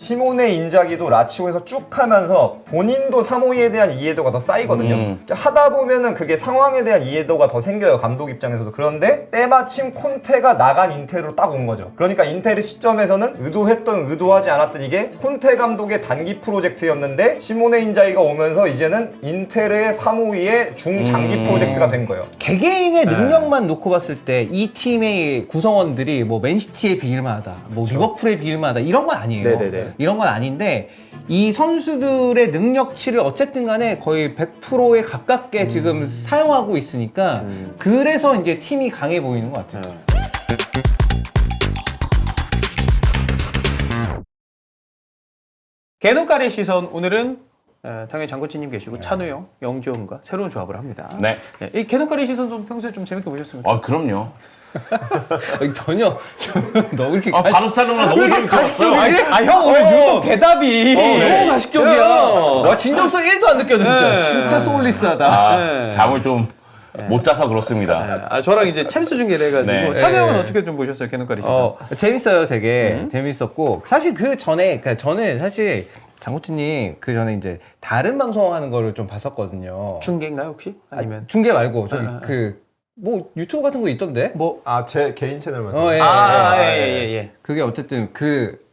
시모네 인자기도 라치오에서 쭉 하면서 본인도 사모이에 대한 이해도가 더 쌓이거든요. 하다 보면은 그게 상황에 대한 이해도가 더 생겨요, 감독 입장에서도. 그런데 때마침 콘테가 나간 인테르로 딱 온 거죠. 그러니까 인테르 시점에서는 의도했던 의도하지 않았던 이게 콘테 감독의 단기 프로젝트였는데 시모네 인자기가 오면서 이제는 인테르의 사모이의 중장기 프로젝트가 된 거예요. 개개인의 능력만 놓고 봤을 때 이 팀의 구성원들이 뭐 맨시티에 비길 만하다, 뭐 리버풀에 비길 만하다 이런 건 아니에요. 네네네. 이런 건 아닌데 이 선수들의 능력치를 어쨌든 간에 거의 100%에 가깝게 지금 사용하고 있으니까 그래서 이제 팀이 강해 보이는 것 같아요. 개눈가리 시선 오늘은 당연히 장코치님 계시고 찬우 형, 영주 형과 새로운 조합을 합니다. 네. 이 개눈가리 시선 좀 평소에 좀 재밌게 보셨습니까? 아, 그럼요. 전혀 너 그렇게 아, 바르셀로나 너무 재밌게 봤어요. 형 오늘 유독 대답이 너무 가식적이야. 와 진정성 1도 안 느껴져 진짜. 네. 진짜 소울리스하다. 아, 잠을 좀 못 자서 그렇습니다. 저랑 이제 챔스 중계를 해가지고 네. 찬우 형은 네. 어떻게 좀 보셨어요? 개눈가리 시선. 재밌어요, 되게 재밌었고 사실 그 전에 그러니까 저는 사실 장코치님 그 전에 이제 다른 방송하는 거를 좀 봤었거든요. 중계인가요 혹시? 아니면 중계 말고 저기 뭐 유튜브 같은 거 있던데? 뭐 제 개인 채널 말씀. 예. 그게 어쨌든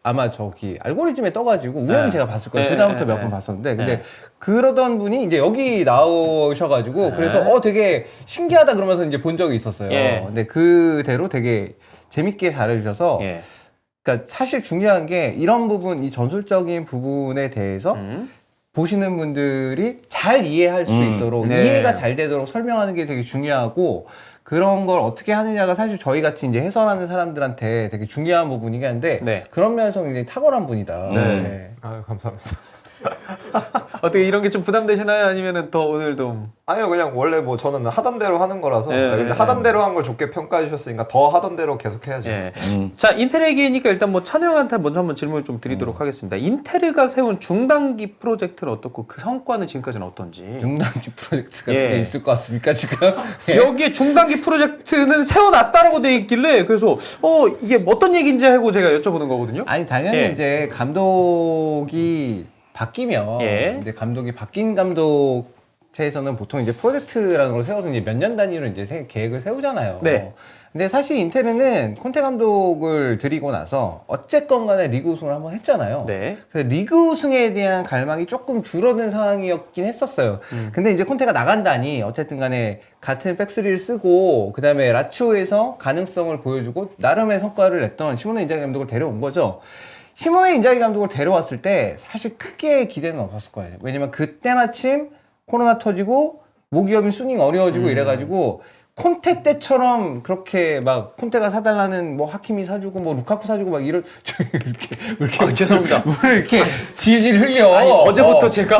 아마 저기 알고리즘에 떠가지고 우연히 제가 봤을 거예요. 그 다음부터 몇 번 봤었는데 근데 그러던 분이 이제 여기 나오셔가지고 그래서 되게 신기하다 그러면서 이제 본 적이 있었어요. 근데 그대로 되게 재밌게 잘해주셔서 그러니까 사실 중요한 게 이런 부분, 이 전술적인 부분에 대해서 보시는 분들이 잘 이해할 수 있도록 이해가 잘 되도록 설명하는 게 되게 중요하고 그런 걸 어떻게 하느냐가 사실 저희 같이 이제 해설하는 사람들한테 되게 중요한 부분이긴 한데 그런 면에서 굉장히 탁월한 분이다. 아유, 감사합니다. 어떻게 이런 게 좀 부담되시나요? 아니면은 더 오늘도 아니요, 그냥 원래 뭐 저는 하던 대로 하는 거라서 근데 하던 대로 한 걸 좋게 평가해 주셨으니까 더 하던 대로 계속 해야죠. 자, 인텔 얘기니까 일단 뭐 찬우 형한테 먼저 한번 질문을 좀 드리도록 하겠습니다. 인텔가 세운 중단기 프로젝트는 어떻고 그 성과는 지금까지는 어떤지. 중단기 프로젝트 같은 게 있을 것 같습니까 지금? 여기에 중단기 프로젝트는 세워놨다라고 돼 있길래 그래서 이게 어떤 얘기인지 하고 제가 여쭤보는 거거든요. 아니 당연히 이제 감독이 바뀌면 이제 감독이 바뀐 감독체에서는 보통 이제 프로젝트라는 걸 세워서 이제 몇 년 단위로 이제 계획을 세우잖아요. 근데 사실 인테르는 콘테 감독을 들이고 나서 어쨌건 간에 리그 우승을 한번 했잖아요. 그래서 리그 우승에 대한 갈망이 조금 줄어든 상황이었긴 했었어요. 근데 이제 콘테가 나간다니 어쨌든 간에 같은 백스리를 쓰고 그 다음에 라치오에서 가능성을 보여주고 나름의 성과를 냈던 시모네 인자기 감독을 데려온 거죠. 시모네 인자기 감독을 데려왔을 때 사실 크게 기대는 없었을 거예요. 왜냐면 그때 마침 코로나 터지고 모기업이 수닝 어려워지고 이래가지고 콘테 때처럼 그렇게 막 콘테가 사달라는 뭐 하키미 사주고 뭐 루카쿠 사주고 막 이렇게 죄송합니다. 물을 이렇게 질질 흘려. 아니, 어제부터 제가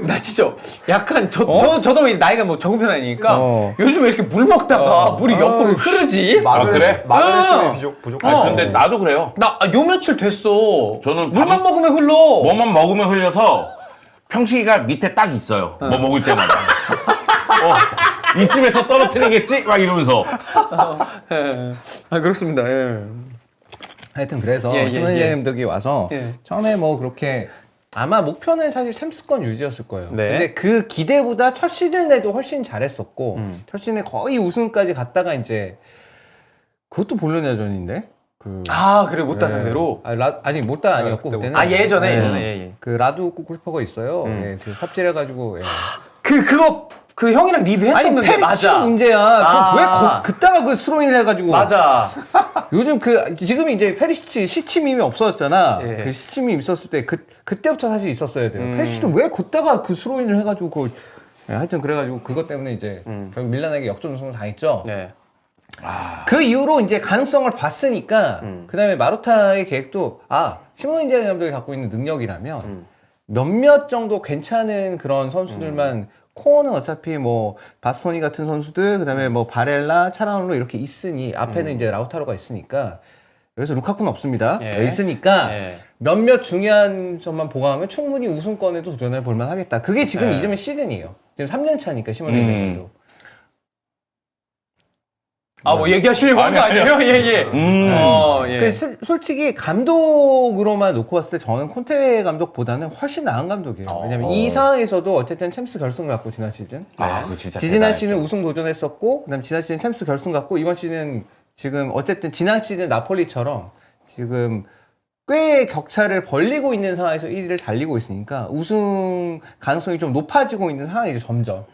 나 진짜 약간 저도 나이가 뭐 적은 편 아니니까 요즘 왜 이렇게 물 먹다가 물이 옆으로 흐르지? 그래? 마그네슘이 부족. 근데 나도 그래요. 나 요 며칠 됐어. 저는 물만 먹으면 흘러. 뭐만 먹으면 흘려서 평시가 밑에 딱 있어요. 뭐 먹을 때마다. 이쯤에서 떨어뜨리겠지? 막 이러면서. 그렇습니다. 하여튼 그래서 시모네 감독이 와서 처음에 뭐 그렇게 아마 목표는 사실 챔스권 유지였을 거예요. 근데 그 기대보다 첫 시즌에도 훨씬 잘했었고 첫 시즌에 거의 우승까지 갔다가 이제 그것도 볼로냐전인데 그래 못다 상대로. 아니 못다 아니었고 그때는 예전에 그 라두 골키퍼가 있어요. 그 삽질해가지고 그 형이랑 리뷰했었는데 아니 맞아. 문제야. 왜 그따가 그 스로인을 해가지고 맞아. 요즘 지금 이제 페리시치 시침임이 없어졌잖아. 그 시침이 있었을 때 그때부터 사실 있었어야 돼요. 페리시치도 왜 그따가 그 스로인을 해가지고 하여튼 그래가지고 그것 때문에 이제 결국 밀란에게 역전 우승을 당했죠. 그 이후로 이제 가능성을 봤으니까 그 다음에 마로타의 계획도 시모네 인자기 감독이 갖고 있는 능력이라면 몇몇 정도 괜찮은 그런 선수들만 코어는 어차피 뭐 바스토니 같은 선수들 그다음에 뭐 바렐라, 차라놀로 이렇게 있으니 앞에는 이제 라우타로가 있으니까 여기서 루카쿠는 없습니다. 있으니까 몇몇 중요한 점만 보강하면 충분히 우승권에도 도전해 볼 만하겠다. 그게 지금 이제는 시즌이에요. 지금 3년 차니까 시모네 감독. 뭐 얘기하시려고 한 거 아니에요? 예. 예. 솔직히 감독으로만 놓고 봤을 때 저는 콘테 감독보다는 훨씬 나은 감독이에요. 왜냐면 이 상황에서도 어쨌든 챔스 결승 갔고 지난 시즌. 그거 진짜 지난 대단했죠. 시즌 우승 도전했었고, 그다음 지난 시즌 챔스 결승 갔고 이번 시즌 지금 어쨌든 지난 시즌 나폴리처럼 지금 꽤 격차를 벌리고 있는 상황에서 1위를 달리고 있으니까 우승 가능성이 좀 높아지고 있는 상황이죠 점점.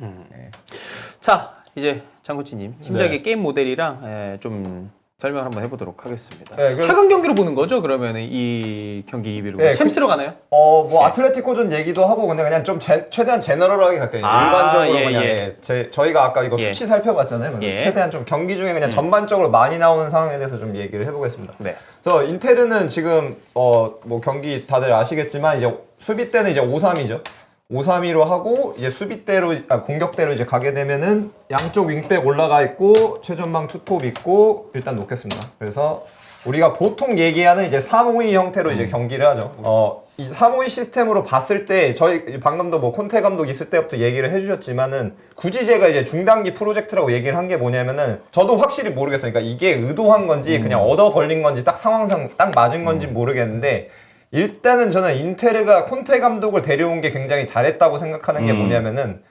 자, 이제 장구치님 심작의 게임 모델이랑 좀 설명을 한번 해보도록 하겠습니다. 네, 최근 경기로 보는 거죠? 그러면 이 경기 2위로 네, 챔스로 가나요? 뭐 아틀레티코전 얘기도 하고 근데 그냥 좀 최대한 제너럴하게 갈게요. 일반적으로 예, 그냥 예. 저희가 아까 이거 예. 수치 살펴봤잖아요. 예. 최대한 좀 경기 중에 그냥 전반적으로 많이 나오는 상황에 대해서 좀 얘기를 해보겠습니다. 네. 그래서 인테르는 지금 뭐 경기 다들 아시겠지만 이제 수비 때는 이제 5-3-2죠. 5-3-2로 하고 이제 수비대로 공격대로 이제 가게 되면은 양쪽 윙백 올라가 있고 최전방 투톱 있고 일단 놓겠습니다. 그래서 우리가 보통 얘기하는 이제 3-5-2 형태로 이제 경기를 하죠. 이 3-5-2 시스템으로 봤을 때 저희 방금도 뭐 콘테 감독 있을 때부터 얘기를 해주셨지만은 굳이 제가 이제 중단기 프로젝트라고 얘기를 한 게 뭐냐면은 저도 확실히 모르겠어요. 그러니까 이게 의도한 건지 그냥 얻어 걸린 건지 딱 상황상 딱 맞은 건지 모르겠는데 일단은 저는 인테르가 콘테 감독을 데려온 게 굉장히 잘했다고 생각하는 게 뭐냐면은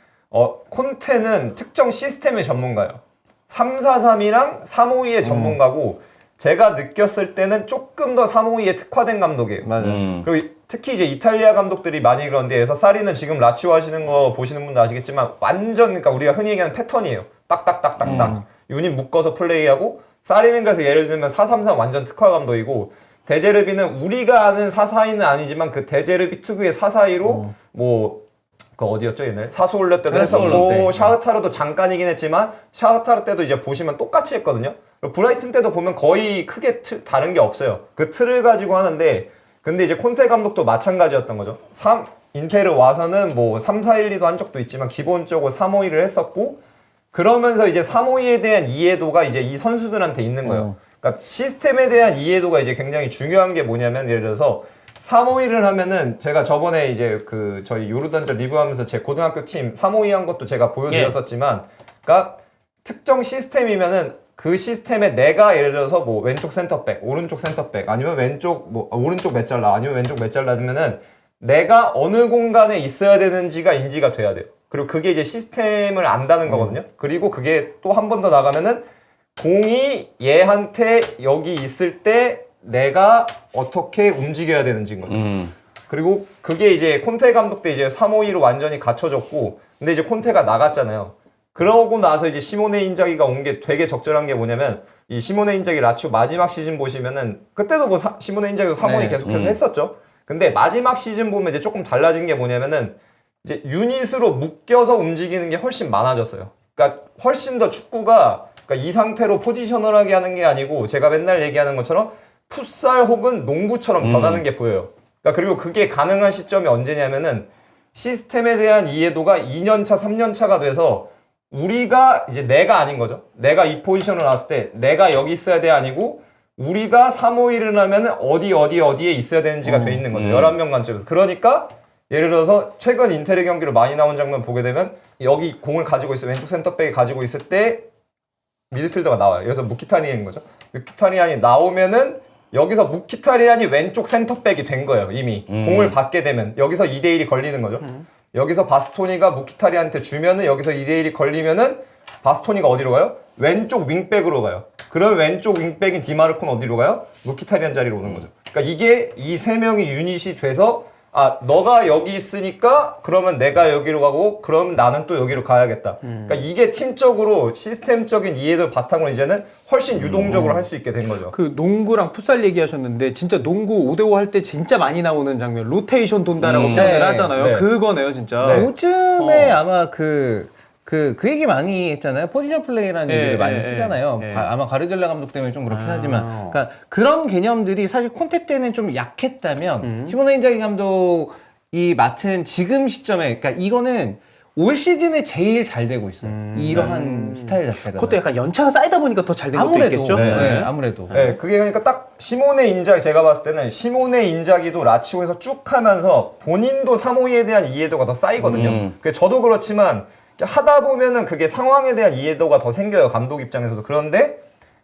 콘테는 특정 시스템의 전문가예요. 3-4-3이랑 3-5-2의 전문가고 제가 느꼈을 때는 조금 더 3-5-2에 특화된 감독이에요. 맞아요. 그리고 특히 이제 이탈리아 감독들이 많이 그런데 그래서 사리는 지금 라치오 하시는 거 보시는 분도 아시겠지만 완전 그러니까 우리가 흔히 얘기하는 패턴이에요. 딱딱딱딱딱 유닛 묶어서 플레이하고 사리는 그래서 예를 들면 4-3-3 완전 특화 감독이고 데제르비는 우리가 아는 4-4-2는 아니지만 그 데제르비 특유의 4-4-2로 뭐 그 어디였죠 옛날에? 사수올레 때도 했었고 샤흐타르도 잠깐이긴 했지만 샤흐타르 때도 이제 보시면 똑같이 했거든요. 브라이튼 때도 보면 거의 크게 다른 게 없어요. 그 틀을 가지고 하는데 근데 이제 콘테 감독도 마찬가지였던 거죠. 인테르 와서는 뭐 3-4-1-2도 한 적도 있지만 기본적으로 3-5-2를 했었고 그러면서 이제 3-5-2에 대한 이해도가 이제 이 선수들한테 있는 거예요. 그러니까 시스템에 대한 이해도가 이제 굉장히 중요한 게 뭐냐면 예를 들어서 3-5-2를 하면은 제가 저번에 이제 그 저희 요르단전 리뷰하면서 제 고등학교 팀 3-5-2 한 것도 제가 보여드렸었지만 그러니까 특정 시스템이면은 그 시스템에 내가 예를 들어서 뭐 왼쪽 센터백, 오른쪽 센터백 아니면 왼쪽 뭐 오른쪽 메잘라 아니면 왼쪽 메잘라면은 내가 어느 공간에 있어야 되는지가 인지가 돼야 돼요. 그리고 그게 이제 시스템을 안다는 거거든요. 그리고 그게 또 한 번 더 나가면은 공이 얘한테 여기 있을 때 내가 어떻게 움직여야 되는지인 거죠. 그리고 그게 이제 콘테 감독 때 이제 3-5-2로 완전히 갖춰졌고 근데 이제 콘테가 나갔잖아요. 그러고 나서 이제 시모네 인자기가 온 게 되게 적절한 게 뭐냐면 이 시모네 인자기 라치오 마지막 시즌 보시면은 그때도 뭐 시모네 인자기도 3-5-2 계속해서 했었죠. 근데 마지막 시즌 보면 이제 조금 달라진 게 뭐냐면은 이제 유닛으로 묶여서 움직이는 게 훨씬 많아졌어요. 그러니까 훨씬 더 축구가 그러니까 이 상태로 포지셔널하게 하는 게 아니고 제가 맨날 얘기하는 것처럼 풋살 혹은 농구처럼 변하는 게 보여요. 그러니까 그리고 그게 가능한 시점이 언제냐면은 시스템에 대한 이해도가 2년차, 3년차가 돼서 우리가 이제 내가 아닌 거죠. 내가 이 포지션을 왔을 때 내가 여기 있어야 돼 아니고 우리가 3-5-1을 하면 어디에 있어야 되는지가 돼 있는 거죠. 11명 관점에서. 그러니까 예를 들어서 최근 인테르 경기로 많이 나온 장면 보게 되면 여기 공을 가지고 있어 왼쪽 센터백이 가지고 있을 때 미드필더가 나와요. 여기서 무키타리안인 거죠. 무키타리안이 나오면은 여기서 무키타리안이 왼쪽 센터백이 된 거예요. 이미 공을 받게 되면 여기서 2대1이 걸리는 거죠. 여기서 바스토니가 무키타리한테 주면은 여기서 2대1이 걸리면은 바스토니가 어디로 가요? 왼쪽 윙백으로 가요. 그럼 왼쪽 윙백인 디마르코는 어디로 가요? 무키타리안 자리로 오는 거죠. 그러니까 이게 이 세 명이 유닛이 돼서 너가 여기 있으니까 그러면 내가 여기로 가고 그럼 나는 또 여기로 가야겠다. 그러니까 이게 팀적으로 시스템적인 이해도 바탕으로 이제는 훨씬 유동적으로 할 수 있게 된 거죠. 그 농구랑 풋살 얘기하셨는데 진짜 농구 5대5 할 때 진짜 많이 나오는 장면 로테이션 돈다라고 표현을 하잖아요. 네. 그거네요 진짜. 네. 요즘에 아마 그 얘기 많이 했잖아요. 포지션 플레이라는 얘기를 많이 쓰잖아요. 아마 가르디올라 감독 때문에 좀 그렇긴 하지만. 그러니까 그런 개념들이 사실 콘테 때는 좀 약했다면, 시모네 인자기 감독이 맡은 지금 시점에, 그러니까 이거는 올 시즌에 제일 잘 되고 있어요. 이러한 스타일 자체가. 그것도 약간 연차가 쌓이다 보니까 더 잘 된 것도 아무래도, 있겠죠. 아무래도. 네, 그게 그러니까 딱 시모네 인자기 제가 봤을 때는 시모네 인자기도 라치오에서 쭉 하면서 본인도 3-5-2에 대한 이해도가 더 쌓이거든요. 저도 그렇지만 하다 보면은 그게 상황에 대한 이해도가 더 생겨요. 감독 입장에서도. 그런데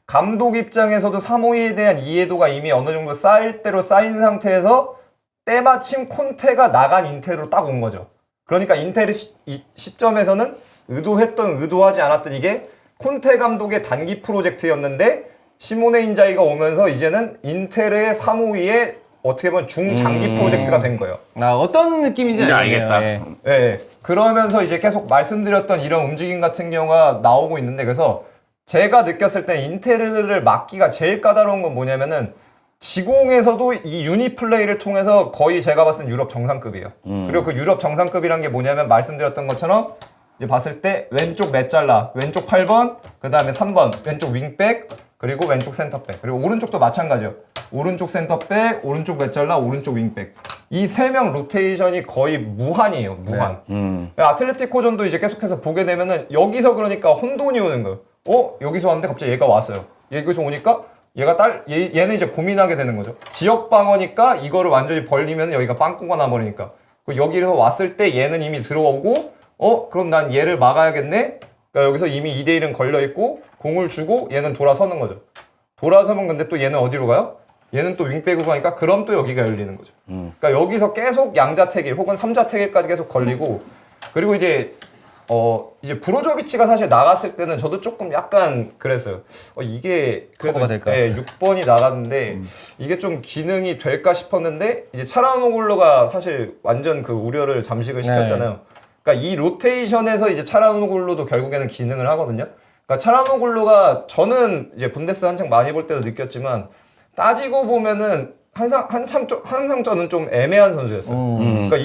감독 입장에서도 3호에 대한 이해도가 이미 어느 정도 쌓일 대로 쌓인 상태에서 때마침 콘테가 나간 인테르로 딱 온 거죠. 그러니까 인테르 이 시점에서는 의도했던 의도하지 않았던 이게 콘테 감독의 단기 프로젝트였는데 시모네 인자기가 오면서 이제는 인테르의 3호위에 어떻게 보면 중장기 프로젝트가 된 거예요. 어떤 느낌인지 이제 알겠네요. 알겠다. 예. 네. 그러면서 이제 계속 말씀드렸던 이런 움직임 같은 경우가 나오고 있는데 그래서 제가 느꼈을 때 인테르를 막기가 제일 까다로운 건 뭐냐면은 지공에서도 이 유닛 플레이를 통해서 거의 제가 봤을 땐 유럽 정상급이에요. 그리고 그 유럽 정상급이란 게 뭐냐면 말씀드렸던 것처럼 이제 봤을 때 왼쪽 메잘라, 왼쪽 8번, 그 다음에 3번, 왼쪽 윙백, 그리고 왼쪽 센터백, 그리고 오른쪽도 마찬가지요. 오른쪽 센터백, 오른쪽 메잘라, 오른쪽 윙백. 이 세 명 로테이션이 거의 무한이에요. 무한. 아틀레티코전도 이제 계속해서 보게 되면은 여기서 그러니까 혼돈이 오는 거예요. 여기서 왔는데 갑자기 얘가 왔어요. 여기서 오니까 얘가 얘는 이제 고민하게 되는 거죠. 지역 방어니까 이거를 완전히 벌리면 여기가 빵꾸가 나버리니까. 여기서 왔을 때 얘는 이미 들어오고 그럼 난 얘를 막아야겠네? 그러니까 여기서 이미 2대1은 걸려있고 공을 주고 얘는 돌아서는 거죠. 돌아서면 근데 또 얘는 어디로 가요? 얘는 또 윙백으로 가니까 그럼 또 여기가 열리는 거죠. 그러니까 여기서 계속 양자택일 혹은 삼자택일까지 계속 걸리고 그리고 이제 브로조비치가 사실 나갔을 때는 저도 조금 약간 그랬어요. 이게 그래도 커버가 될까? 6번이 나갔는데 이게 좀 기능이 될까 싶었는데 이제 차라노글로가 사실 완전 그 우려를 잠식을 시켰잖아요. 그러니까 이 로테이션에서 이제 차라노글로도 결국에는 기능을 하거든요. 그러니까 차라노글로가 저는 이제 분데스 한창 많이 볼 때도 느꼈지만 따지고 보면은 항상 저는 좀 애매한 선수였어요. 그러니까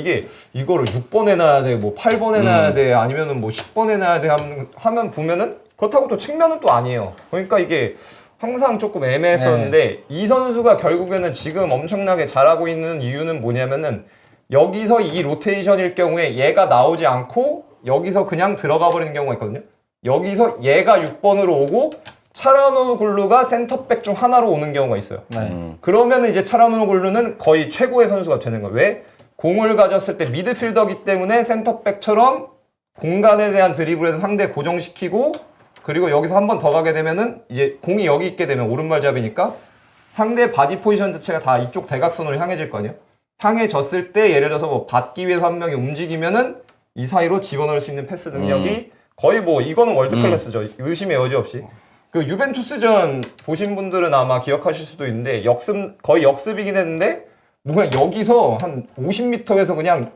이거를 6번에 놔야 돼, 뭐 8번에 놔야 돼, 아니면은 뭐 10번에 놔야 돼 하면 보면은 그렇다고 또 측면은 또 아니에요. 그러니까 이게 항상 조금 애매했었는데 이 선수가 결국에는 지금 엄청나게 잘하고 있는 이유는 뭐냐면은 여기서 이 로테이션일 경우에 얘가 나오지 않고 여기서 그냥 들어가 버리는 경우가 있거든요. 여기서 얘가 6번으로 오고 차라노글루가 센터백 중 하나로 오는 경우가 있어요. 그러면 이제 차라노글루는 거의 최고의 선수가 되는 거예요. 왜? 공을 가졌을 때 미드필더기 때문에 센터백처럼 공간에 대한 드리블에서 상대 고정시키고 그리고 여기서 한 번 더 가게 되면은 이제 공이 여기 있게 되면 오른발잡이니까 상대 바디 포지션 자체가 다 이쪽 대각선으로 향해질 거 아니에요? 향해졌을 때 예를 들어서 뭐 받기 위해서 한 명이 움직이면은 이 사이로 집어넣을 수 있는 패스 능력이 거의 뭐 이거는 월드 클래스죠. 의심의 여지 없이. 그 유벤투스전 보신 분들은 아마 기억하실 수도 있는데 거의 역습이긴 했는데 뭔가 여기서 한 50m에서 그냥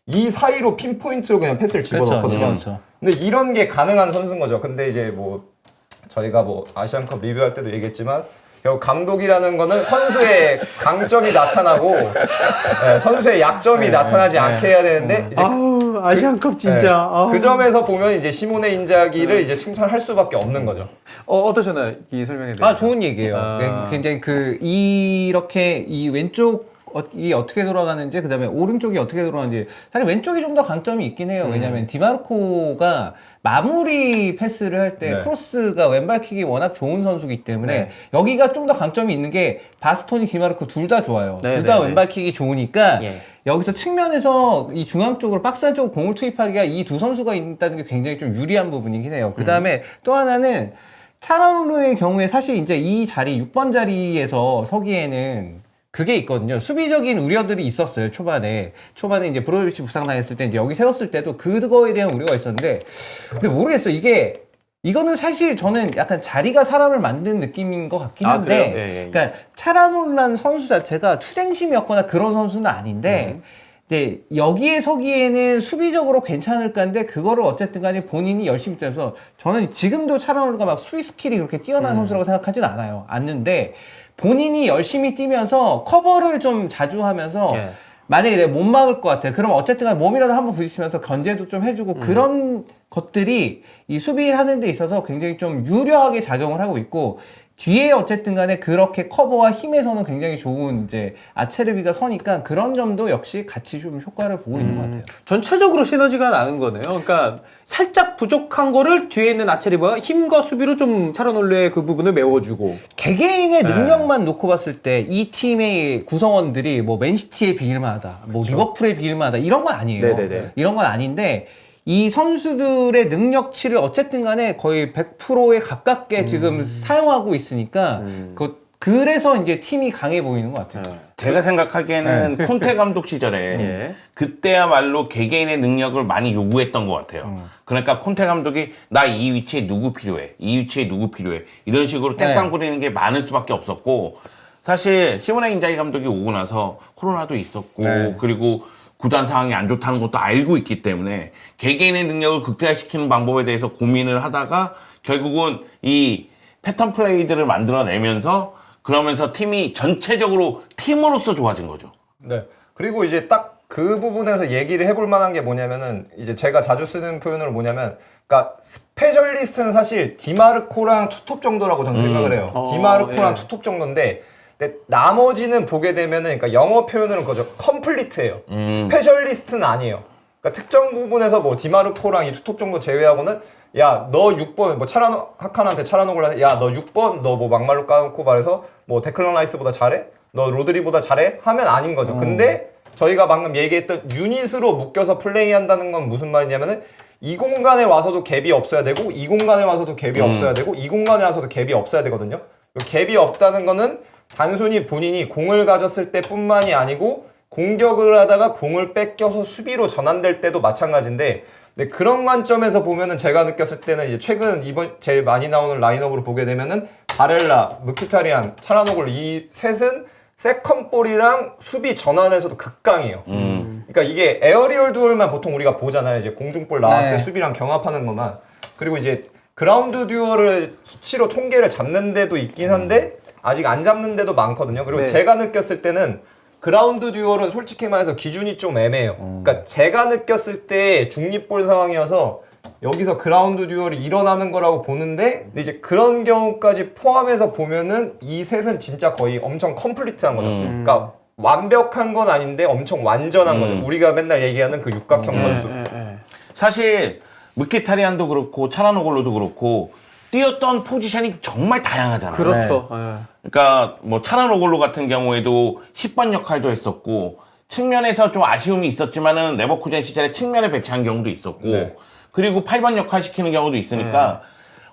이 사이로 핀포인트로 그냥 패스를 집어넣거든요. 그렇죠. 근데 이런 게 가능한 선수인 거죠. 근데 이제 뭐 저희가 뭐 아시안컵 리뷰할 때도 얘기했지만 결국 감독이라는 거는 선수의 강점이 나타나고 선수의 약점이 나타나지 않게 해야 되는데 이제 아시안컵 진짜. 그 점에서 보면 이제 시모네 인자기를 이제 칭찬할 수밖에 없는 거죠. 어떠셨나요? 이 설명에 대해서. 좋은 얘기예요. 굉장히 이렇게 이 왼쪽 이 어떻게 돌아가는지 그다음에 오른쪽이 어떻게 돌아가는지 사실 왼쪽이 좀 더 강점이 있긴 해요. 왜냐하면 디마르코가 마무리 패스를 할 때 크로스가 왼발킥이 워낙 좋은 선수이기 때문에 여기가 좀 더 강점이 있는 게 바스토니 디마르코 둘 다 좋아요. 둘 다 왼발킥이 좋으니까 여기서 측면에서 이 중앙 쪽으로 박스 안쪽으로 공을 투입하기가 이 두 선수가 있다는 게 굉장히 좀 유리한 부분이긴 해요. 그다음에 또 하나는 차라노의 경우에 사실 이제 이 자리 6번 자리에서 서기에는 그게 있거든요. 수비적인 우려들이 있었어요. 초반에 이제 브로조비치 부상당했을 때 이제 여기 세웠을 때도 그거에 대한 우려가 있었는데 근데 모르겠어요. 이거는 사실 저는 약간 자리가 사람을 만든 느낌인 것 같긴 한데 그러니까 차라노라는 선수 자체가 투쟁심이었거나 그런 선수는 아닌데 이제 여기에 서기에는 수비적으로 괜찮을까 한데 그거를 어쨌든 간에 본인이 열심히 뛰면서 저는 지금도 차라노가 막 수비 스킬이 그렇게 뛰어난 선수라고 생각하진 않는데 본인이 열심히 뛰면서 커버를 좀 자주 하면서 만약에 내가 못 막을 것 같아. 그럼 어쨌든 간에 몸이라도 한번 부딪히면서 견제도 좀 해주고 그런 것들이 이 수비를 하는 데 있어서 굉장히 좀 유려하게 작용을 하고 있고 뒤에 어쨌든 간에 그렇게 커버와 힘에서는 굉장히 좋은 이제 아체르비가 서니까 그런 점도 역시 같이 좀 효과를 보고 있는 것 같아요. 전체적으로 시너지가 나는 거네요. 그러니까 살짝 부족한 거를 뒤에 있는 아체르비가 힘과 수비로 좀 차라놀레의 그 부분을 메워주고 개개인의 능력만 놓고 봤을 때 이 팀의 구성원들이 뭐 맨시티에 비길만하다, 뭐 리버풀에 비길만하다 이런 건 아니에요. 이런 건 아닌데 이 선수들의 능력치를 어쨌든 간에 거의 100%에 가깝게 지금 사용하고 있으니까 그래서 이제 팀이 강해 보이는 것 같아요. 제가 생각하기에는 콘테 감독 시절에 그때야말로 개개인의 능력을 많이 요구했던 것 같아요. 그러니까 콘테 감독이 나 이 위치에 누구 필요해, 이 위치에 누구 필요해 이런 식으로 땡깡 부리는 게 많을 수밖에 없었고 사실 시모네 인자기 감독이 오고 나서 코로나도 있었고 그리고 구단 상황이 안 좋다는 것도 알고 있기 때문에 개개인의 능력을 극대화시키는 방법에 대해서 고민을 하다가 결국은 이 패턴 플레이들을 만들어내면서 그러면서 팀이 전체적으로 팀으로서 좋아진 거죠. 네. 그리고 이제 딱 그 부분에서 얘기를 해볼 만한 게 뭐냐면은 이제 제가 자주 쓰는 표현으로 뭐냐면 그러니까 스페셜리스트는 사실 디마르코랑 투톱 정도라고 저는 생각을 해요. 디마르코랑 투톱 정도인데 근데 나머지는 보게 되면은 그러니까 영어 표현으로는 그거죠. 컴플리트예요. 스페셜리스트는 아니에요. 그러니까 특정 부분에서 뭐 디마르코랑 이 투톱 정도 제외하고는 야, 너 6번, 뭐 차라노, 하칸한테 차라노골라, 야, 너 6번, 너 뭐 막말로 까놓고 말해서 뭐 데클런 라이스보다 잘해? 너 로드리보다 잘해? 하면 아닌 거죠. 근데 저희가 방금 얘기했던 유닛으로 묶여서 플레이한다는 건 무슨 말이냐면은 이 공간에 와서도 갭이 없어야 되고, 이 공간에 와서도 갭이 없어야 되고, 이 공간에 와서도 갭이 없어야 되거든요. 갭이 없다는 거는 단순히 본인이 공을 가졌을 때 뿐만이 아니고, 공격을 하다가 공을 뺏겨서 수비로 전환될 때도 마찬가지인데, 근데 그런 관점에서 보면은 제가 느꼈을 때는 이제 최근 이번 제일 많이 나오는 라인업으로 보게 되면은 바렐라, 므키타리안, 차라노골 이 셋은 세컨볼이랑 수비 전환에서도 극강이에요. 그러니까 이게 에어리얼 듀얼만 보통 우리가 보잖아요. 이제 공중볼 나왔을 때 수비랑 경합하는 것만. 그리고 이제 그라운드 듀얼을 수치로 통계를 잡는 데도 있긴 한데 아직 안 잡는 데도 많거든요. 그리고 제가 느꼈을 때는 그라운드 듀얼은 솔직히 말해서 기준이 좀 애매해요. 그러니까 제가 느꼈을 때 중립볼 상황이어서 여기서 그라운드 듀얼이 일어나는 거라고 보는데 근데 이제 그런 경우까지 포함해서 보면은 이 셋은 진짜 거의 엄청 컴플리트한 거죠. 그러니까 완벽한 건 아닌데 엄청 완전한 거죠. 우리가 맨날 얘기하는 그 육각형 선수. 사실 므키타리안도 그렇고 차라노골로도 그렇고 뛰었던 포지션이 정말 다양하잖아요. 그렇죠. 그러니까 뭐 차라노골로 같은 경우에도 10번 역할도 했었고 측면에서 좀 아쉬움이 있었지만은 레버쿠젠 시절에 측면에 배치한 경우도 있었고 그리고 8번 역할 시키는 경우도 있으니까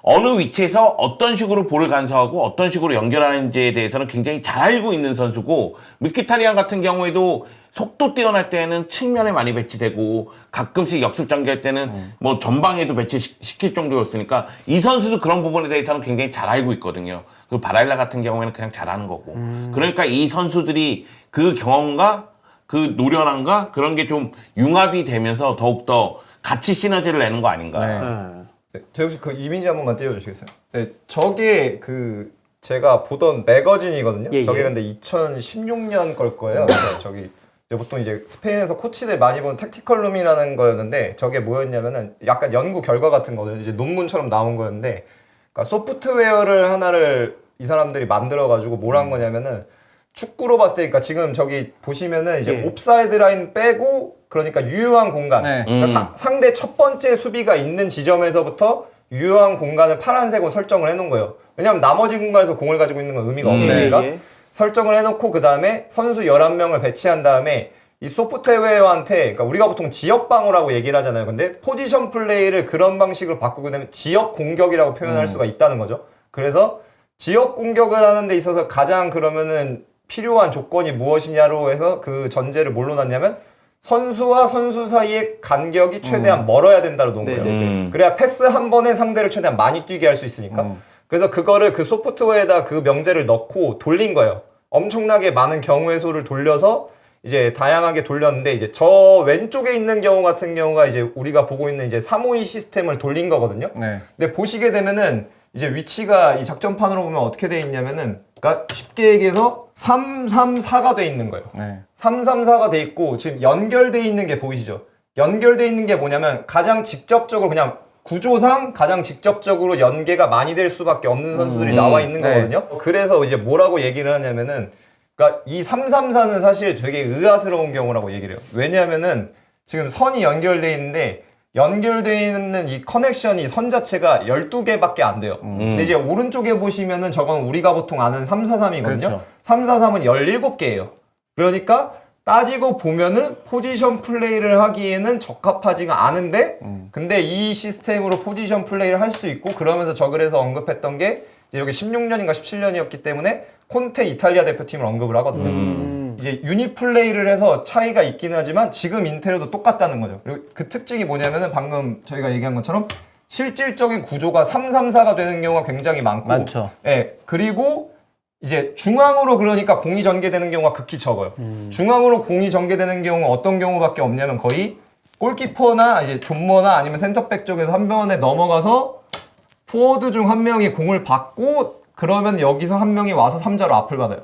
어느 위치에서 어떤 식으로 볼을 간수하고 어떤 식으로 연결하는지에 대해서는 굉장히 잘 알고 있는 선수고 므키타리안 같은 경우에도 속도 뛰어날 때는 측면에 많이 배치되고 가끔씩 역습 전개할 때는 뭐 전방에도 배치시킬 정도였으니까 이 선수도 그런 부분에 대해서는 굉장히 잘 알고 있거든요. 그리고 바랄라 같은 경우에는 그냥 잘하는 거고. 그러니까 이 선수들이 그 경험과 그 노련함과 그런 게 좀 융합이 되면서 더욱더 같이 시너지를 내는 거 아닌가. 네, 저 혹시 그 이미지 한 번만 띄워주시겠어요? 네, 저게 그 제가 보던 매거진이거든요. 저게 근데 2016년 걸 거예요. 그래서 저기 이제 보통 이제 스페인에서 코치들 많이 보는 택티컬룸이라는 거였는데 저게 뭐였냐면은 약간 연구 결과 같은 거거든요. 이제 논문처럼 나온 거였는데 그러니까 소프트웨어를 하나를 이 사람들이 만들어가지고 뭘 한 거냐면은 축구로 봤을 때, 그러니까 지금 저기 보시면은 이제 옵사이드 라인 빼고 그러니까 유효한 공간, 그러니까 상대 첫 번째 수비가 있는 지점에서부터 유효한 공간을 파란색으로 설정을 해놓은 거예요. 왜냐면 나머지 공간에서 공을 가지고 있는 건 의미가 없으니까 설정을 해놓고 그 다음에 선수 11명을 배치한 다음에 이 소프트웨어한테, 그러니까 우리가 보통 지역 방어라고 얘기를 하잖아요. 근데 포지션 플레이를 그런 방식으로 바꾸게 되면 지역 공격이라고 표현할 수가 있다는 거죠. 그래서 지역 공격을 하는 데 있어서 가장 그러면은 필요한 조건이 무엇이냐로 해서 그 전제를 뭘로 놨냐면 선수와 선수 사이의 간격이 최대한 멀어야 된다로 놓은 거예요. 그래야 패스 한 번에 상대를 최대한 많이 뛰게 할 수 있으니까. 그래서 그거를 그 소프트웨어에다 그 명제를 넣고 돌린 거예요. 엄청나게 많은 경우의 수를 돌려서 이제 다양하게 돌렸는데 이제 저 왼쪽에 있는 경우 같은 경우가 이제 우리가 보고 있는 이제 352 시스템을 돌린 거거든요. 근데 보시게 되면은 이제 위치가 이 작전판으로 보면 어떻게 돼 있냐면은 그러니까 쉽게 얘기해서 334가 돼 있는 거예요. 334가 돼 있고 지금 연결돼 있는 게 보이시죠? 연결돼 있는 게 뭐냐면 가장 직접적으로 그냥 구조상 가장 직접적으로 연계가 많이 될 수밖에 없는 선수들이 나와 있는 거거든요. 그래서 이제 뭐라고 얘기를 하냐면은 그러니까 이 334는 사실 되게 의아스러운 경우라고 얘기를 해요. 왜냐하면은 지금 선이 연결돼 있는데 연결되어 있는 이 커넥션이 선 자체가 12개밖에 안 돼요. 근데 이제 오른쪽에 보시면은 저건 우리가 보통 아는 343이거든요. 343은 17개예요. 그러니까 따지고 보면은 포지션 플레이를 하기에는 적합하지가 않은데 근데 이 시스템으로 포지션 플레이를 할 수 있고 그러면서 저 글에서 언급했던 게 이제 여기 16년인가 17년이었기 때문에 콘테 이탈리아 대표팀을 언급을 하거든요. 이제 유니 플레이를 해서 차이가 있긴 하지만 지금 인테리어도 똑같다는 거죠. 그리고 그 특징이 뭐냐면은 방금 저희가 얘기한 것처럼 실질적인 구조가 3-3-4가 되는 경우가 굉장히 많죠. 예. 그리고 이제 중앙으로 그러니까 공이 전개되는 경우가 극히 적어요. 중앙으로 공이 전개되는 경우는 어떤 경우밖에 없냐면 거의 골키퍼나 이제 존머나 아니면 센터백 쪽에서 한 번에 넘어가서 포워드 중 한 명이 공을 받고 그러면 여기서 한 명이 와서 3자로 앞을 받아요.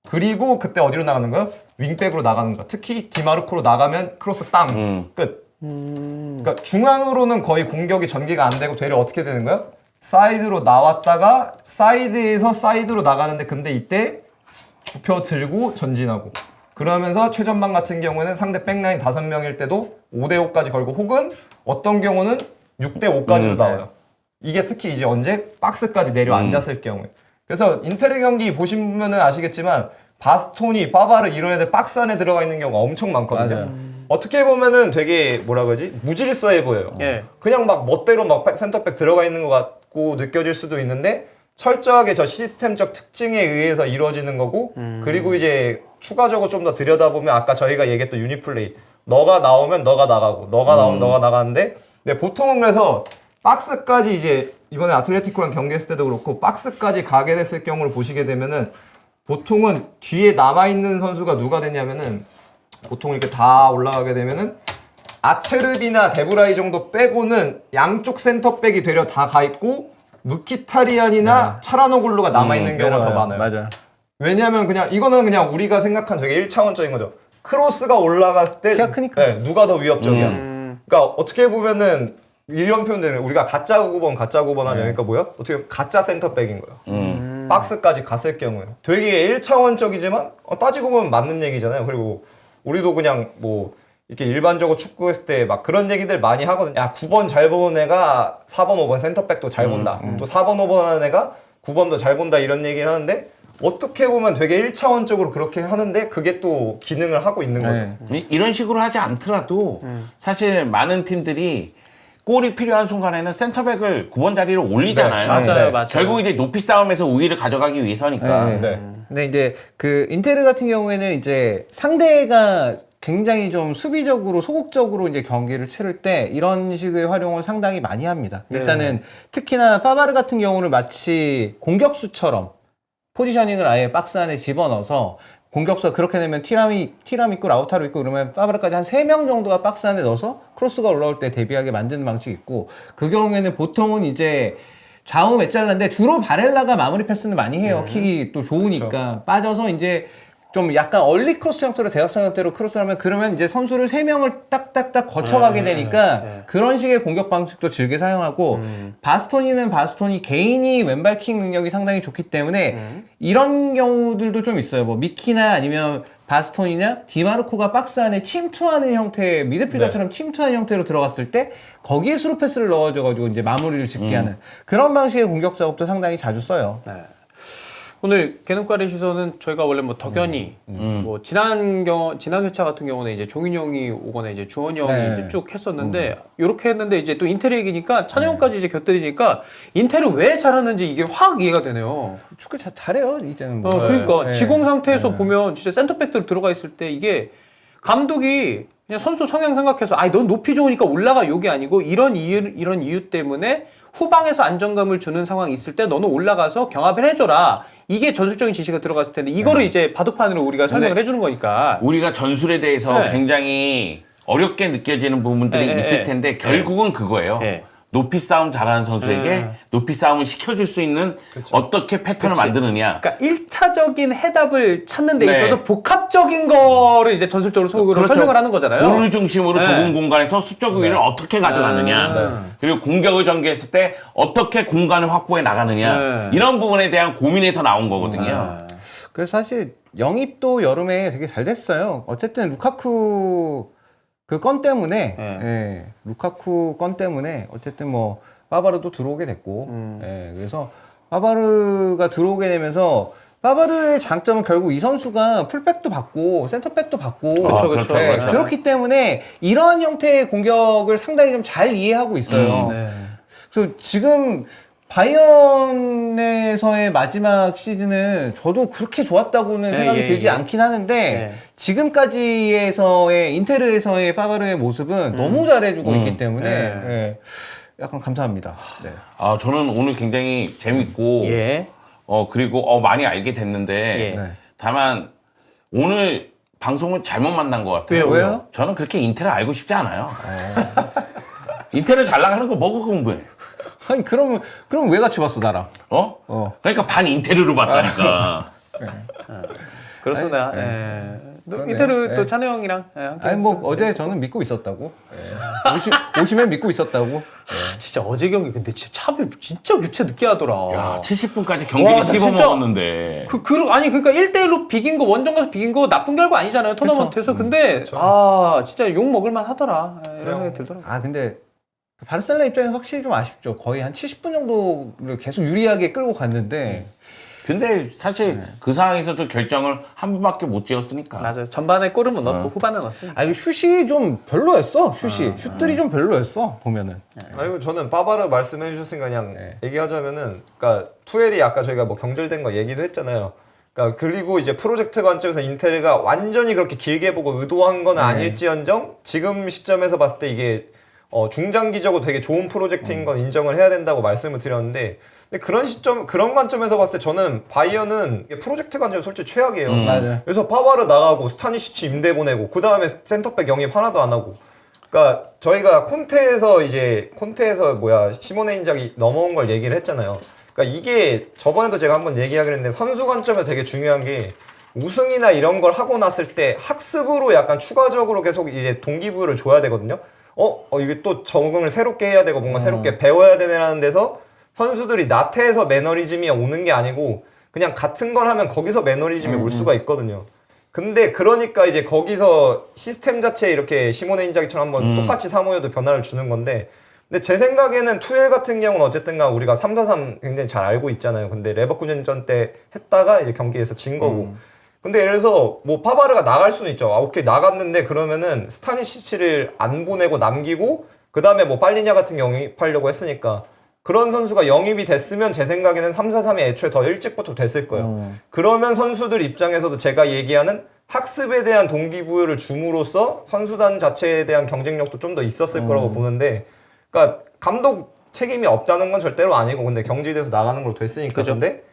그리고 그때 어디로 나가는 거예요? 윙백으로 나가는 거죠. 특히 디마르코로 나가면 크로스 땅 끝. 그러니까 중앙으로는 거의 공격이 전개가 안 되고 되려 어떻게 되는 거예요? 사이드로 나왔다가 사이드에서 사이드로 나가는데 근데 이때 좁혀 들고 전진하고 그러면서 최전방 같은 경우는 상대 백라인 5명일 때도 5대5까지 걸고 혹은 어떤 경우는 6대5까지도 나와요. 이게 특히 이제 언제 박스까지 내려앉았을 경우에. 그래서 인테르 경기 보시면은 아시겠지만 바스토니, 파바르 이런 애들 박스 안에 들어가 있는 경우가 엄청 많거든요. 맞아요. 어떻게 보면은 되게 뭐라 그러지? 무질서해 보여요. 예. 그냥 막 멋대로 막 센터백 들어가 있는 것 같고 느껴질 수도 있는데 철저하게 저 시스템적 특징에 의해서 이루어지는 거고 그리고 이제 추가적으로 좀 더 들여다보면 아까 저희가 얘기했던 유니플레이 너가 나오면 너가 나가고 너가 나오면 너가 나가는데 근데 보통은 그래서 박스까지 이제 이번에 아틀레티코랑 경기했을 때도 그렇고 박스까지 가게 됐을 경우를 보시게 되면은 보통은 뒤에 남아있는 선수가 누가 되냐면은 보통 이렇게 다 올라가게 되면은 아체르비나 데브라이 정도 빼고는 양쪽 센터백이 되려 다 가 있고 무키타리안이나 차라노글루가 남아있는 경우가 더 많아요. 맞아. 왜냐면 그냥 이거는 그냥 우리가 생각한 되게 1차원적인 거죠. 크로스가 올라갔을 때 키가 크니까. 네, 누가 더 위협적이야. 그러니까 어떻게 보면은 이런 표현되는 우리가 가짜 9번 하죠. 그러니까 뭐야? 어떻게 보면 가짜 센터백인 거야. 박스까지 갔을 경우에 되게 1차원적이지만 따지고 보면 맞는 얘기잖아요. 그리고 우리도 그냥 뭐 이렇게 일반적으로 축구했을 때 막 그런 얘기들 많이 하거든요. 야 9번 잘 보는 애가 4번 5번 센터백도 잘 본다. 또 4번 5번 하는 애가 9번도 잘 본다 이런 얘기를 하는데 어떻게 보면 되게 1차원적으로 그렇게 하는데 그게 또 기능을 하고 있는 거죠. 이런 식으로 하지 않더라도 사실 많은 팀들이 골이 필요한 순간에는 센터백을 9번 자리로 올리잖아요. 맞아요, 맞아요. 결국 이제 높이 싸움에서 우위를 가져가기 위해서니까. 네. 근데 이제 그 인테르 같은 경우에는 이제 상대가 굉장히 좀 수비적으로 소극적으로 이제 경기를 치를 때 이런 식의 활용을 상당히 많이 합니다. 일단은 특히나 파바르 같은 경우는 마치 공격수처럼 포지셔닝을 아예 박스 안에 집어넣어서 공격수가 그렇게 되면 티람 있고 라우타로 있고 그러면 파바르까지 한 3명 정도가 박스 안에 넣어서 크로스가 올라올 때 대비하게 만드는 방식이 있고 그 경우에는 보통은 이제 좌우 메짤라인데 주로 바렐라가 마무리 패스는 많이 해요. 킥이 또 좋으니까 빠져서 이제 좀 약간 얼리 크로스 형태로 대각선 형태로 크로스를 하면 그러면 이제 선수를 3명을 딱딱딱 거쳐가게 되니까 그런 식의 공격 방식도 즐겨 사용하고 바스토니 개인이 왼발킥 능력이 상당히 좋기 때문에 이런 경우들도 좀 있어요. 뭐 미키나 아니면 바스토니냐 디마르코가 박스 안에 침투하는 형태의 미드필더처럼 침투하는 형태로 들어갔을 때 거기에 스루 패스를 넣어줘가지고 이제 마무리를 짓게 하는 그런 방식의 공격 작업도 상당히 자주 써요. 네. 오늘 개념가리 시선은 저희가 원래 뭐 덕현이 뭐 지난 회차 같은 경우는 이제 종인 형이 오거나 이제 주원이 형이 이제 쭉 했었는데 요렇게 했는데 이제 또 인테르 얘기니까 찬이 형까지 이제 곁들이니까 인테르 왜 잘하는지 이게 확 이해가 되네요. 축구 잘해요 이제는. 뭐. 그러니까 지공 상태에서 보면 진짜 센터백들 들어가 있을 때 이게 감독이 그냥 선수 성향 생각해서 넌 높이 좋으니까 올라가 요게 아니고 이런 이유 때문에 후방에서 안정감을 주는 상황이 있을 때 너는 올라가서 경합을 해줘라. 이게 전술적인 지시가 들어갔을 텐데 이거를 이제 바둑판으로 우리가 설명을 해주는 거니까 우리가 전술에 대해서 굉장히 어렵게 느껴지는 부분들이 있을 텐데 결국은 그거예요. 높이 싸움 잘하는 선수에게 높이 싸움을 시켜줄 수 있는 어떻게 패턴을 만드느냐. 그러니까 1차적인 해답을 찾는 데 있어서 복합적인 거를 이제 전술적으로 설명을 하는 거잖아요. 볼을 중심으로 좁은 공간에서 수적 우위를 어떻게 가져가느냐. 그리고 공격을 전개했을 때 어떻게 공간을 확보해 나가느냐. 이런 부분에 대한 고민에서 나온 거거든요. 그래서 사실 영입도 여름에 되게 잘 됐어요. 어쨌든 루카쿠 그 건 때문에 루카쿠 건 때문에 어쨌든 뭐 파바르도 들어오게 됐고 그래서 파바르가 들어오게 되면서 파바르의 장점은 결국 이 선수가 풀백도 받고 센터백도 받고 그렇죠, 그렇죠, 네, 그렇죠. 그렇기 때문에 이러한 형태의 공격을 상당히 좀 잘 이해하고 있어요. 네. 그래서 지금 바이언에서의 마지막 시즌은 저도 그렇게 좋았다고는 네, 생각이 예, 들지 예. 않긴 하는데 네. 지금까지에서의 인테르에서의 파바르의 모습은 너무 잘해주고 있기 때문에 네. 예, 약간 감사합니다. 네. 아, 저는 오늘 굉장히 재밌고 예. 그리고 많이 알게 됐는데 예. 네. 다만 오늘 방송을 잘못 만난 것 같아요. 왜요? 저는 그렇게 인텔을 알고 싶지 않아요. 인텔을 잘 나가는 거 뭐가 공부해? 아니 그럼 왜 같이 봤어 나랑? 그러니까 반 인테르로 봤다니까. 그렇습니다. 아니, 예. 그러네요. 이태루 또 예. 찬호 형이랑 함께 아니 뭐 했어요. 어제 저는 믿고 있었다고. 오시면 믿고 있었다고. 진짜 어제 경기 근데 진짜 차별 진짜 교체 늦게 하더라. 야, 70분까지 경기를 와, 나 씹어 진짜- 먹었는데. 아니 그러니까 1대1로 비긴 거 원정 가서 비긴 거 나쁜 결과 아니잖아요 토너먼트에서. 근데 진짜 욕 먹을 만 하더라. 예, 이런 생각이 들더라고. 아 근데 바르셀로나 입장에서 확실히 좀 아쉽죠. 거의 한 70분 정도를 계속 유리하게 끌고 갔는데 근데 사실 그 상황에서도 결정을 한 번밖에 못 지었으니까. 맞아요. 전반에 골은 못 넣고 후반에 넣었어요. 아 이거 슛이 좀 별로였어. 슛들이 좀 별로였어 보면은. 그리고 저는 파바르 말씀해 주셨으니까 그냥 네. 얘기하자면은, 그러니까 투엘이 아까 저희가 뭐 경질된 거 얘기도 했잖아요. 그러니까 그리고 이제 프로젝트 관점에서 인테르가 완전히 그렇게 길게 보고 의도한 건 아닐지언정 지금 시점에서 봤을 때 이게 중장기적으로 되게 좋은 프로젝트인 건 인정을 해야 된다고 말씀을 드렸는데, 근데 그런 관점에서 봤을 때 저는 바이언은 프로젝트 관점 솔직히 최악이에요. 맞아요. 그래서 파바르 나가고 스타니시치 임대 보내고 그 다음에 센터백 영입 하나도 안 하고. 그러니까 저희가 콘테에서 시모네 인작이 넘어온 걸 얘기를 했잖아요. 그러니까 이게 저번에도 제가 한번 얘기하긴 했는데 선수 관점에서 되게 중요한 게 우승이나 이런 걸 하고 났을 때 학습으로 약간 추가적으로 계속 이제 동기부여를 줘야 되거든요. 이게 또 적응을 새롭게 해야 되고 뭔가 새롭게 배워야 되라는 데서 선수들이 나태해서 매너리즘이 오는 게 아니고 그냥 같은 걸 하면 거기서 매너리즘이 올 수가 있거든요. 근데 그러니까 이제 거기서 시스템 자체에 이렇게 시모네 인자기처럼 한번 똑같이 사모여도 변화를 주는 건데, 근데 제 생각에는 투엘 같은 경우는 어쨌든가 우리가 3-4-3 굉장히 잘 알고 있잖아요. 근데 레버쿠젠전 때 했다가 이제 경기에서 진 거고. 근데 예를 들어서 뭐 파바르가 나갈 수는 있죠. 오케이 나갔는데 그러면은 스타니시치를 안 보내고 남기고 그 다음에 뭐 빨리냐 같은 영입하려고 했으니까 그런 선수가 영입이 됐으면 제 생각에는 3-4-3이 애초에 더 일찍부터 됐을 거예요. 그러면 선수들 입장에서도 제가 얘기하는 학습에 대한 동기부여를 줌으로써 선수단 자체에 대한 경쟁력도 좀 더 있었을 거라고 보는데, 그러니까 감독 책임이 없다는 건 절대로 아니고, 근데 경질돼서 나가는 걸로 됐으니까. 그죠. 근데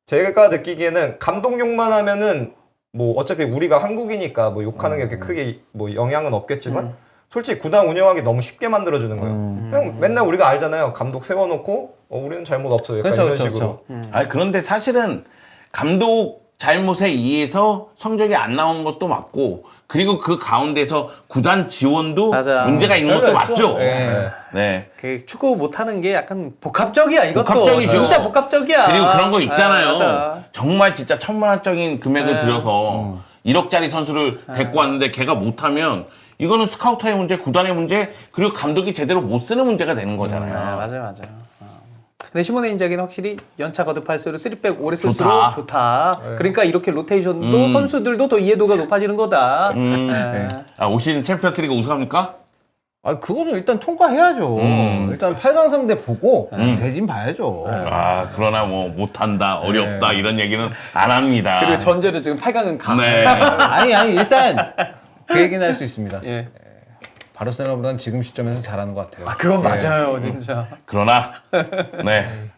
제가 느끼기에는 감독 욕만 하면은 뭐 어차피 우리가 한국이니까 뭐 욕하는 게 그렇게 크게 뭐 영향은 없겠지만 솔직히 구단 운영하기 너무 쉽게 만들어주는 거예요. 그냥 맨날 우리가 알잖아요. 감독 세워놓고 우리는 잘못 없어요. 약간 이런 식으로. 그런데 사실은 감독 잘못에 의해서 성적이 안 나오는 것도 맞고, 그리고 그 가운데서 구단 지원도 맞아. 문제가 있는 것도 맞죠. 네. 네. 그 축구 못하는 게 약간 복합적이야 이것도. 복합적이죠. 진짜 복합적이야. 그리고 그런 거 있잖아요. 맞아. 정말 진짜 천문학적인 금액을 네. 들여서 1억짜리 선수를 데리고 왔는데 걔가 못하면 이거는 스카우터의 문제, 구단의 문제, 그리고 감독이 제대로 못 쓰는 문제가 되는 거잖아요. 맞아요. 근데 시모네 인자기는 확실히 연차 거듭할수록 3백 오래 쓸수록 좋다. 좋다. 그러니까 이렇게 로테이션도 선수들도 더 이해도가 높아지는 거다. 올 시즌 챔피언스리그 우승합니까? 아 그거는 일단 통과해야죠. 일단 8강 상대 보고 대진 봐야죠. 그러나 뭐 못한다, 어렵다 이런 얘기는 안 합니다. 그리고 전제로 지금 8강은 가. 네. 아니 일단 그 얘기는 할 수 있습니다. 예. 바르셀로나보다는 지금 시점에서 잘하는 것 같아요. 그건 맞아요, 진짜. 그러나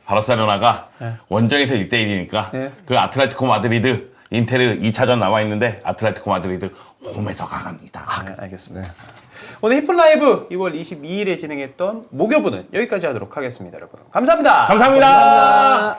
바르셀로나가 원정에서 1대1이니까 네. 그 아틀레티코 마드리드, 인테르 2차전 남아 있는데 아틀레티코 마드리드 홈에서 강합니다. 네, 알겠습니다. 오늘 히플 라이브 2월 22일에 진행했던 목요부는 여기까지 하도록 하겠습니다, 여러분. 감사합니다. 감사합니다.